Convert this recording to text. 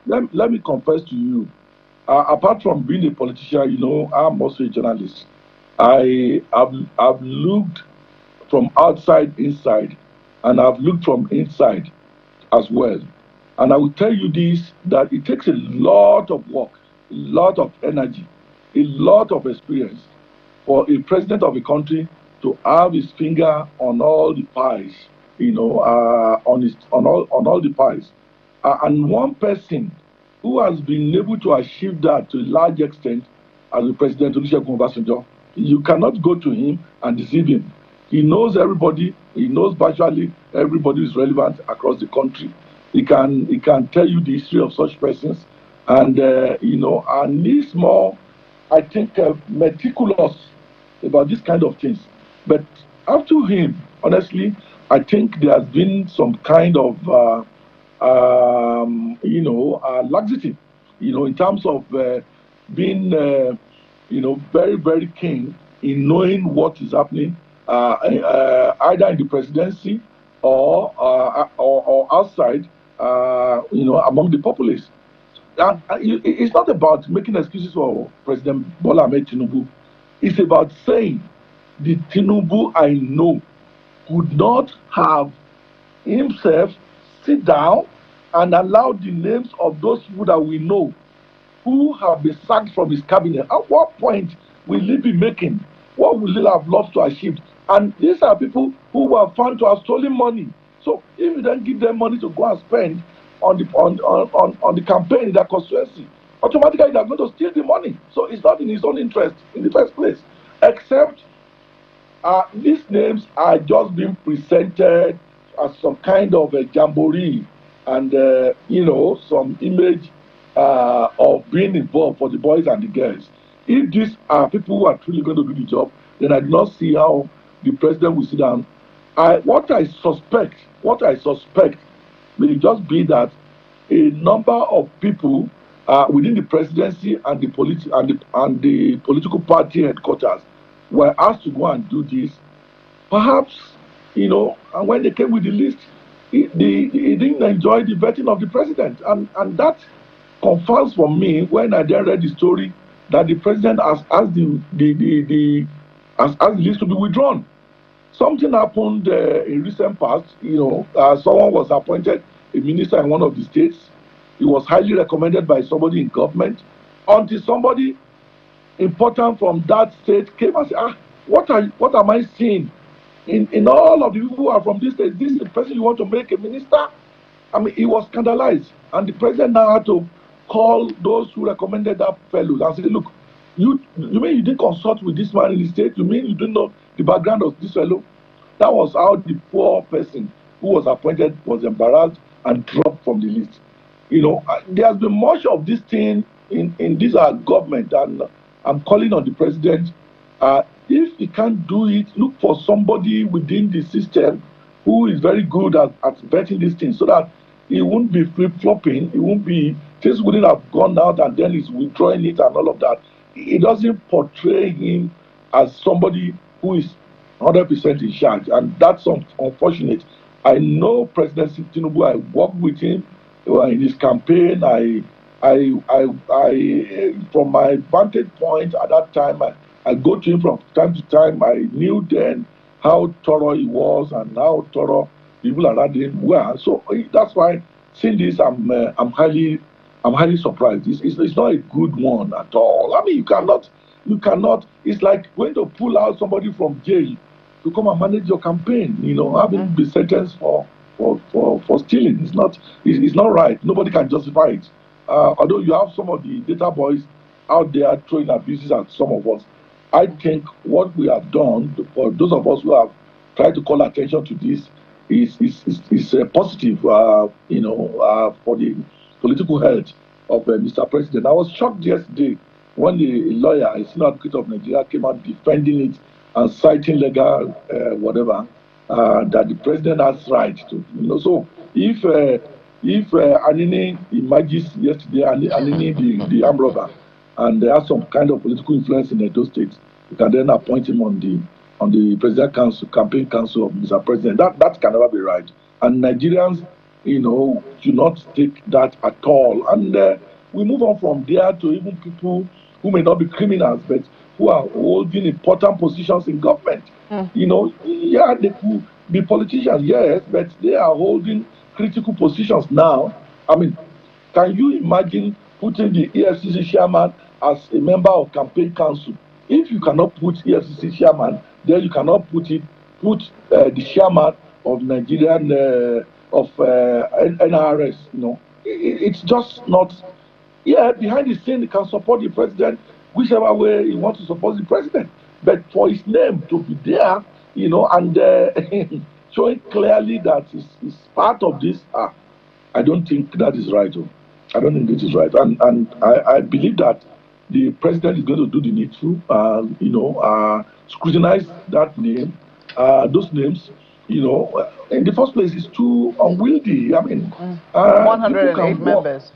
let me confess to you. Apart from being a politician, I'm also a journalist. I've looked from outside inside, and I've looked from inside as well. And I will tell you this, that it takes a lot of work, a lot of energy, a lot of experience for a president of a country to have his finger on all the pies, on all the pies. And one person who has been able to achieve that to a large extent as the president Olusegun Obasanjo, you cannot go to him and deceive him. He knows everybody. He knows virtually everybody is relevant across the country. He can tell you the history of such persons, and and he's more, I think, meticulous about this kind of things. But after him, honestly, I think there has been some kind of laxity, in terms of being, very, very keen in knowing what is happening, either in the presidency or outside, among the populace. And it's not about making excuses for President Bola Ahmed Tinubu. It's about saying the Tinubu I know could not have himself sit down and allow the names of those people that we know who have been sacked from his cabinet. At what point will he be making? What will he have loved to achieve? And these are people who were found to have stolen money. So if you then give them money to go and spend on the campaign in their constituency, automatically they're going to steal the money. So it's not in his own interest in the first place. Except these names are just being presented as some kind of a jamboree and some image of being involved for the boys and the girls. If these are people who are truly going to do the job, then I do not see how the president will sit down. What I suspect may just be that a number of people within the presidency and the political party headquarters were asked to go and do this. Perhaps, and when they came with the list, he didn't enjoy the vetting of the president, and that confirms for me when I then read the story that the president has asked has asked the list to be withdrawn. Something happened in recent past. Someone was appointed a minister in one of the states. He was highly recommended by somebody in government until somebody important from that state came and said, what am I seeing in all of the people who are from this state? This is the person you want to make a minister? I mean, he was scandalized, and the president now had to call those who recommended that fellow and say, look, you mean you didn't consult with this man in the state? You mean you didn't know the background of this fellow? That was how the poor person who was appointed was embarrassed and dropped from the list. There has been much of this thing in this government, and I'm calling on the president. If he can't do it, look for somebody within the system who is very good at vetting these things, so that he won't be flip-flopping. Things wouldn't have gone out and then he's withdrawing it and all of that. It doesn't portray him as somebody who is 100% in charge, and that's unfortunate. I know President Tinubu. I worked with him in his campaign. From my vantage point at that time, I go to him from time to time. I knew then how thorough he was and how thorough people around him were. So that's why, seeing this, I'm highly surprised. It's not a good one at all. I mean, you cannot. It's like going to pull out somebody from jail to come and manage your campaign. Having been sentenced for stealing. It's not right. Nobody can justify it. Although you have some of the data boys out there throwing abuses at some of us, I think what we have done for those of us who have tried to call attention to this is positive. For the political health of Mr. President. I was shocked yesterday when the lawyer, a senior advocate of Nigeria, came out defending it and citing legal whatever that the president has right to. So if Anini emerges yesterday, Anini the armed robber, and there has some kind of political influence in those states, you can then appoint him on the president council, campaign council of Mr. President. That can never be right. And Nigerians do not take that at all. And we move on from there to even people who may not be criminals, but who are holding important positions in government. Yeah, they could be politicians, yes, but they are holding critical positions now. I mean, can you imagine putting the EFCC chairman as a member of campaign council? If you cannot put EFCC chairman, then you cannot put the chairman of Nigerian of NRS. It's just not. Yeah, behind the scene, he can support the president whichever way he wants to support the president. But for his name to be there, and showing clearly that he's part of this, I don't think that is right. I don't think it is right. And I believe that the president is going to do the needful, scrutinize that name, those names. In the first place, it's too unwieldy. I mean, 108 members.